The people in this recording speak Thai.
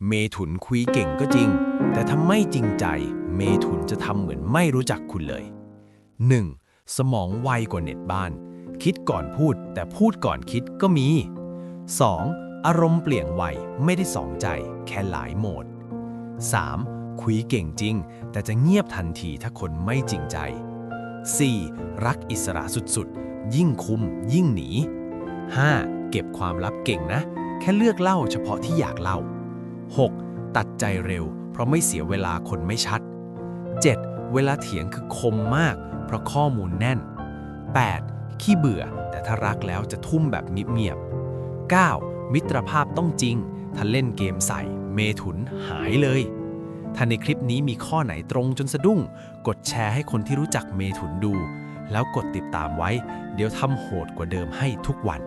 เมถุนคุยเก่งก็จริงแต่ถ้าไม่จริงใจเมถุนจะทำเหมือนไม่รู้จักคุณเลย 1. สมองไวกว่าเน็ตบ้านคิดก่อนพูดแต่พูดก่อนคิดก็มี 2. อารมณ์เปลี่ยนไวไม่ได้สองใจแค่หลายโหมด 3. คุยเก่งจริงแต่จะเงียบทันทีถ้าคนไม่จริงใจ 4. รักอิสระสุดๆยิ่งคุมยิ่งหนี 5. เก็บความลับเก่งนะแค่เลือกเล่าเฉพาะที่อยากเล่า 6. ตัดใจเร็วเพราะไม่เสียเวลาคนไม่ชัด 7. เวลาเถียงคือคมมากเพราะข้อมูลแน่น 8. ขี้เบื่อแต่ถ้ารักแล้วจะทุ่มแบบเงียบๆ 9. มิตรภาพต้องจริงถ้าเล่นเกมใส่เมถุนหายเลยถ้าในคลิปนี้มีข้อไหนตรงจนสะดุ้งกดแชร์ให้คนที่รู้จักเมถุนดูแล้วกดติดตามไว้เดี๋ยวทำโหดกว่าเดิมให้ทุกวัน